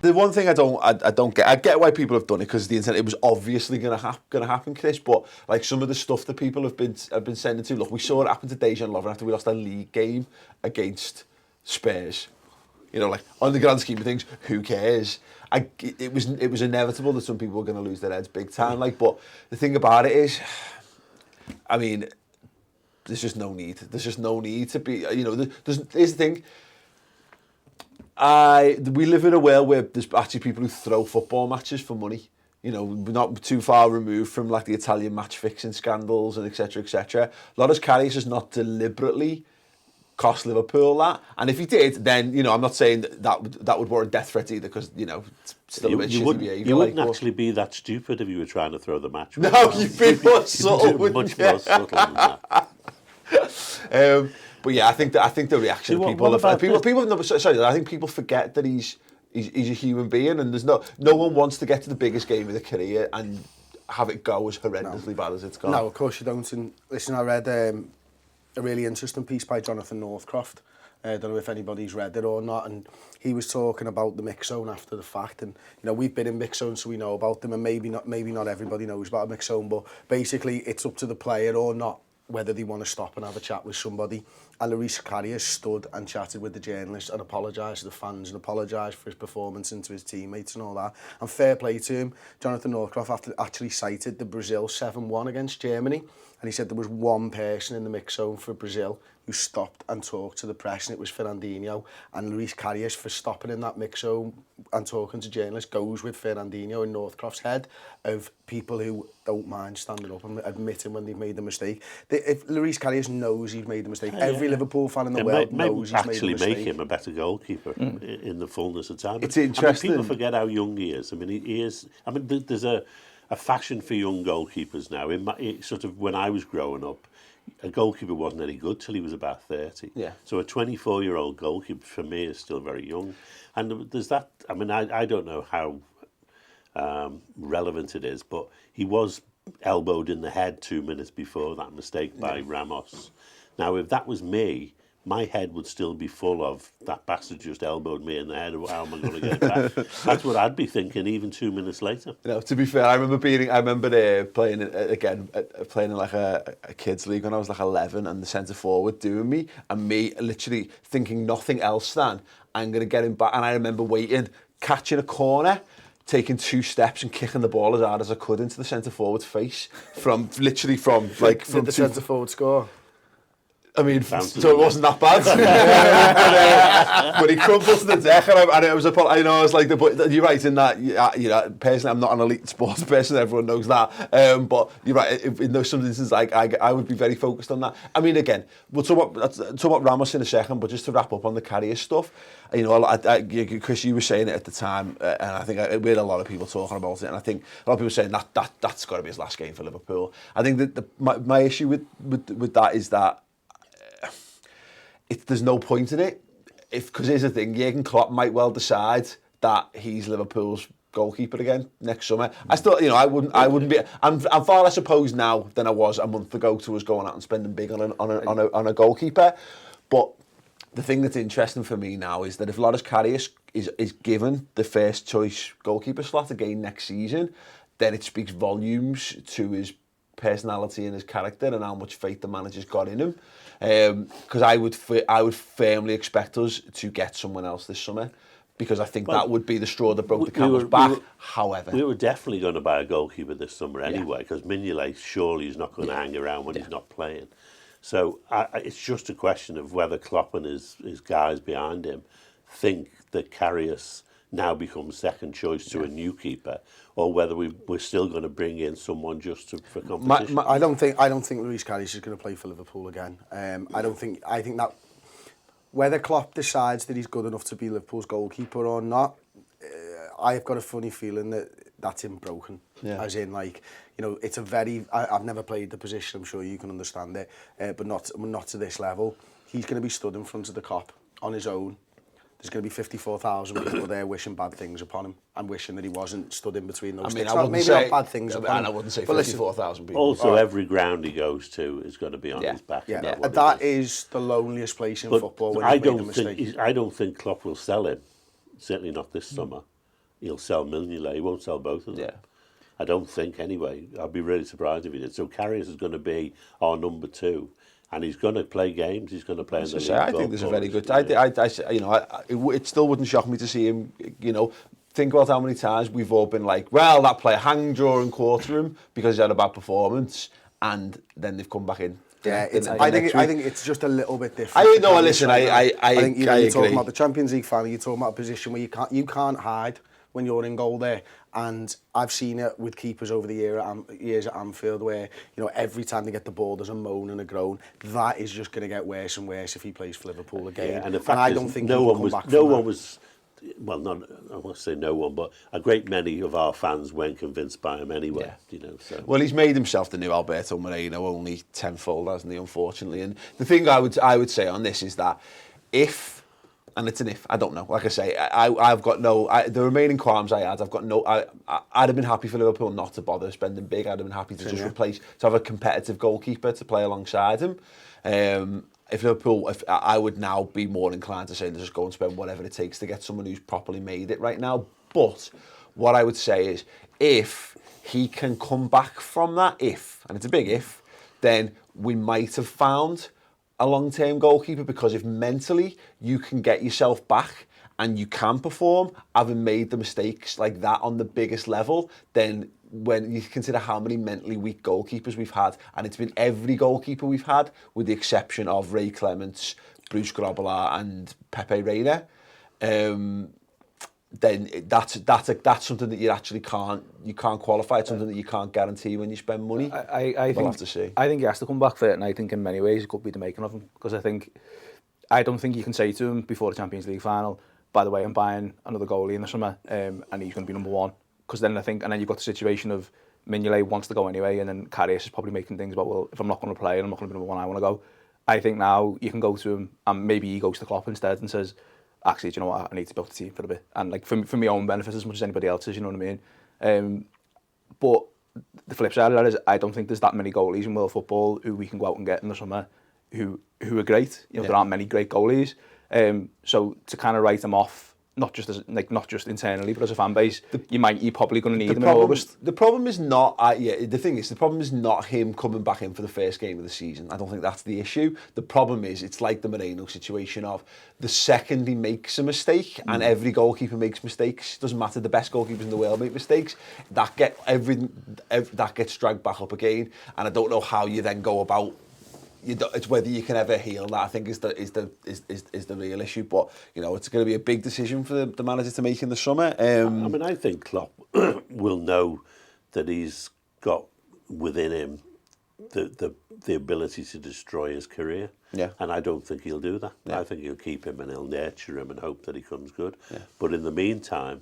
the one thing I don't get, I get why people have done it because the internet, it was obviously going to happen, Chris. But like some of the stuff that people have been sending to, look, we saw it happen to Dejan Lovren after we lost a league game against Spurs. You know, like on the grand scheme of things, who cares? It was inevitable that some people were going to lose their heads big time. Like, but the thing about it is, I mean, there's just no need. There's just no need to be. You know, here's the thing. We live in a world where there's actually people who throw football matches for money. You know, we're not too far removed from like the Italian match fixing scandals and etc. etc. Loris Karius has not deliberately cost Liverpool that, and if he did, then you know I'm not saying that would warrant death threat either, because you know it's still a bit shitty behaviour. You wouldn't actually be that stupid if you were trying to throw the match. No, you'd be more subtle. Much more subtle than that. But yeah, I think the reaction of people. I think people forget that he's a human being, and there's no one wants to get to the biggest game of their career and have it go as horrendously bad as it's gone. No, of course you don't. And listen, I read a really interesting piece by Jonathan Northcroft. I don't know if anybody's read it or not, and he was talking about the mix zone after the fact. And you know, we've been in mix zones, so we know about them, and maybe not everybody knows about a mix zone, but basically it's up to the player or not whether they want to stop and have a chat with somebody. And Loris Karius stood and chatted with the journalists and apologised to the fans and apologised for his performance and to his teammates and all that. And fair play to him. Jonathan Northcroft actually cited the Brazil 7-1 against Germany, and he said there was one person in the mix zone for Brazil who stopped and talked to the press, and it was Fernandinho. And Loris Karius, for stopping in that mix zone and talking to journalists, goes with Fernandinho in Northcroft's head of people who don't mind standing up and admitting when they've made the mistake. If Loris Karius knows he's made the mistake, every Liverpool fan in the world knows he's made the mistake. Actually make him a better goalkeeper in the fullness of time. It's interesting. I mean, people forget how young he is. I mean, he is. I mean, there's a fashion for young goalkeepers now. Sort of when I was growing up, a goalkeeper wasn't any good till he was about 30. Yeah. So a 24-year-old goalkeeper for me is still very young. And there's that. I mean, I don't know how relevant it is, but he was elbowed in the head 2 minutes before that mistake by Ramos. Now, if that was me, my head would still be full of that bastard just elbowed me in the head. How am I going to get it back? That's what I'd be thinking even 2 minutes later. You know, to be fair, I remember playing in like a kids league when I was like 11, and the centre forward doing me, and me literally thinking nothing else than I'm going to get him back. And I remember waiting, catching a corner, taking 2 steps and kicking the ball as hard as I could into the centre forward's face from the centre forward score. I mean, so it wasn't that bad. But he crumpled to the deck, and it was I was like, but you're right in that. You know, personally, I'm not an elite sports person. Everyone knows that. But you're right. In those some instances, I would be very focused on that. I mean, again, we'll talk about Ramos in a second. But just to wrap up on the Karius stuff, you know, Chris, you were saying it at the time, and I think we had a lot of people talking about it, and I think a lot of people saying that's got to be his last game for Liverpool. I think that my issue with that is that. There's no point in it, because here's the thing: Jurgen Klopp might well decide that he's Liverpool's goalkeeper again next summer. I still, you know, I wouldn't be. I'm far less opposed now than I was a month ago to us going out and spending big on a goalkeeper. But the thing that's interesting for me now is that if Loris Karius is given the first choice goalkeeper slot again next season, then it speaks volumes to his personality and his character and how much faith the manager's got in him. Because I would firmly expect us to get someone else this summer, because I think that would be the straw that broke the camel's back. However, we were definitely going to buy a goalkeeper this summer anyway, because Mignolet surely is not going to hang around when he's not playing. So it's just a question of whether Klopp and his guys behind him think that Karius now becomes second choice to a new keeper, or whether we're still going to bring in someone just for competition. I don't think Loris Karius is going to play for Liverpool again. I think that whether Klopp decides that he's good enough to be Liverpool's goalkeeper or not, I've got a funny feeling that that's him broken. Yeah. As in, like, you know, it's a very. I've never played the position. I'm sure you can understand it, but not to this level. He's going to be stood in front of the Kop on his own. There's going to be 54,000 people there wishing bad things upon him and wishing that he wasn't stood in between those sticks. Not bad things upon him. I wouldn't say 54,000 people. Also, every ground he goes to is going to be on his back. Yeah. That is the loneliest place in football when you make a mistake. I don't think Klopp will sell him. Certainly not this summer. he'll sell Mignolet. He won't sell both of them. Yeah. I don't think, anyway. I'd be really surprised if he did. So Karius is going to be our number 2, and he's going to play games. He's going to play in the league. I think there's a very good. It still wouldn't shock me to see him. Think about how many times we've all been like, well, that player hanged during quarter because he had a bad performance, and then they've come back in. Yeah, I think it's just a little bit different. I think you're talking about the Champions League final. You're talking about a position where you can't hide when you're in goal there. And I've seen it with keepers over the years at Anfield, where every time they get the ball, there's a moan and a groan. That is just going to get worse and worse if he plays for Liverpool again. Yeah, and the fact I don't think no one was. Well, not I won't say no one, but a great many of our fans weren't convinced by him anyway. Yeah. So. Well, he's made himself the new Alberto Moreno, only tenfold, hasn't he? Unfortunately, and the thing I would say on this is that if. And it's an if. I don't know. Like I say, I've got no. The remaining qualms I had, I've got no. I'd have been happy for Liverpool not to bother spending big. I'd have been happy to just replace, to have a competitive goalkeeper to play alongside him. If Liverpool, I would now be more inclined to say let's just go and spend whatever it takes to get someone who's properly made it right now. But what I would say is, if he can come back from that, and it's a big if, then we might have found a long-term goalkeeper, because if mentally you can get yourself back and you can perform, having made the mistakes like that on the biggest level, then when you consider how many mentally weak goalkeepers we've had, and it's been every goalkeeper we've had, with the exception of Ray Clements, Bruce Grobbelaar and Pepe Reina, then that's something that you actually can't qualify. It's something that you can't guarantee when you spend money. We'll have to see. I think he has to come back fit, and I think in many ways it could be the making of him, because I don't think you can say to him before the Champions League final, by the way, I'm buying another goalie in the summer, and he's going to be number 1, because then you've got the situation of Mignolet wants to go anyway, and then Karius is probably making things about, well, if I'm not going to play and I'm not going to be number 1, I want to go. I think now you can go to him, and maybe he goes to Klopp instead and says, actually, do you know what, I need to build the team for a bit, and like for my own benefit as much as anybody else's, you know what I mean? But the flip side of that is, I don't think there's that many goalies in world football who we can go out and get in the summer who are great. There aren't many great goalies. So to kind of write them off, not just internally, but as a fan base, you're probably going to need them in August. The problem is not, the problem is not him coming back in for the first game of the season. I don't think that's the issue. The problem is, it's like the Moreno situation of, the second he makes a mistake, and every goalkeeper makes mistakes, doesn't matter, the best goalkeepers in the world make mistakes, that gets dragged back up again, and I don't know how you then go about. It's whether you can ever heal that, I think, is the real issue. But it's going to be a big decision for the manager to make in the summer. I think Klopp will know that he's got within him the ability to destroy his career. Yeah. And I don't think he'll do that. Yeah. I think he'll keep him and he'll nurture him and hope that he comes good. Yeah. But in the meantime,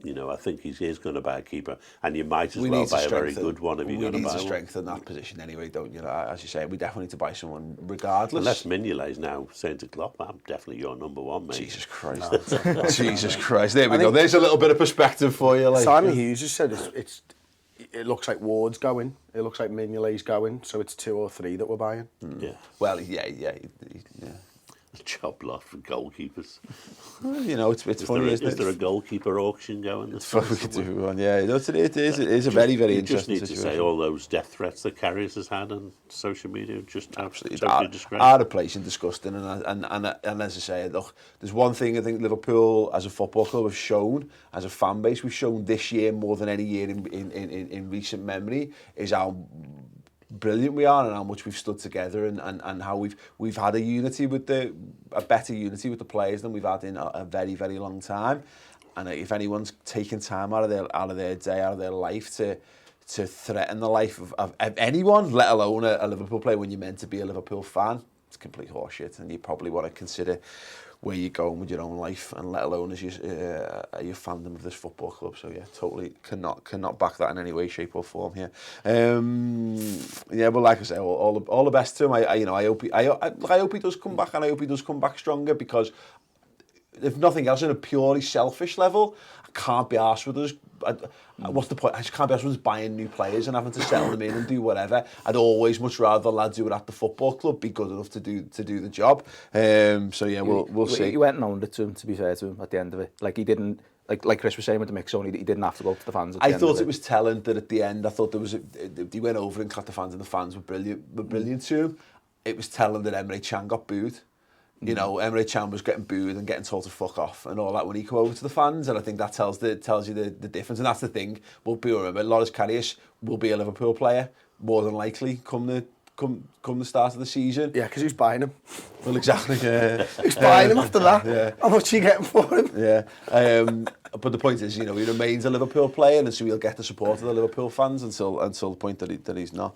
I think he is going to buy a keeper, and you might as well buy a very good one if you're going to buy one. We need to strengthen that position anyway, don't you? As you say, we definitely need to buy someone regardless. Unless Mignolet's now saying to Klopp, I'm definitely your number 1, mate. Jesus Christ. Jesus Christ. There we go. There's a little bit of perspective for you. Simon Hughes just said it looks like Ward's going. It looks like Mignolet's going. So it's 2 or 3 that we're buying. Yeah. Well, yeah. Job lot for goalkeepers. It's funny, isn't it? Is there a goalkeeper auction going? It's fun we could do one, yeah. It is a very, very interesting situation. You just need to say all those death threats that Karius has had on social media, just absolutely out of place and disgusting. And as I say, look, there's one thing I think Liverpool as a football club have shown, as a fan base, we've shown this year more than any year in recent memory, is how brilliant we are and how much we've stood together and how we've had a better unity with the players than we've had in a very, very long time. And if anyone's taking time out of their day, out of their life to threaten the life of anyone, let alone a Liverpool player, when you're meant to be a Liverpool fan, it's complete horseshit, and you probably want to consider where you're going with your own life, and let alone as your fandom of this football club. So yeah, totally cannot back that in any way, shape or form here. But like I say, all the best to him. I hope he does come back, and I hope he does come back stronger, because if nothing else, on a purely selfish level, I can't be arsed with us. What's the point? I just can't be arsed with us buying new players and having to settle them in and do whatever. I'd always much rather the lads who are at the football club be good enough to do the job. So yeah, we'll see. He went and owned it to him, to be fair to him, at the end of it. Like, he didn't, like Chris was saying with the mix zone, he didn't have to go to the fans. I thought it was telling that at the end, I thought he went over and caught the fans, and the fans were brilliant to him. It was telling that Emre Can got booed. You know, Emre Can was getting booed and getting told to fuck off and all that when he came over to the fans, and I think that tells you the difference. And that's the thing. We'll remember, Loris Karius will be a Liverpool player more than likely come the start of the season. Yeah, because who's buying him? Well, exactly. Yeah. Who's buying him after that? Yeah. How much are you getting for him? Yeah. But the point is, you know, he remains a Liverpool player, and so he'll get the support of the Liverpool fans until the point that he's not.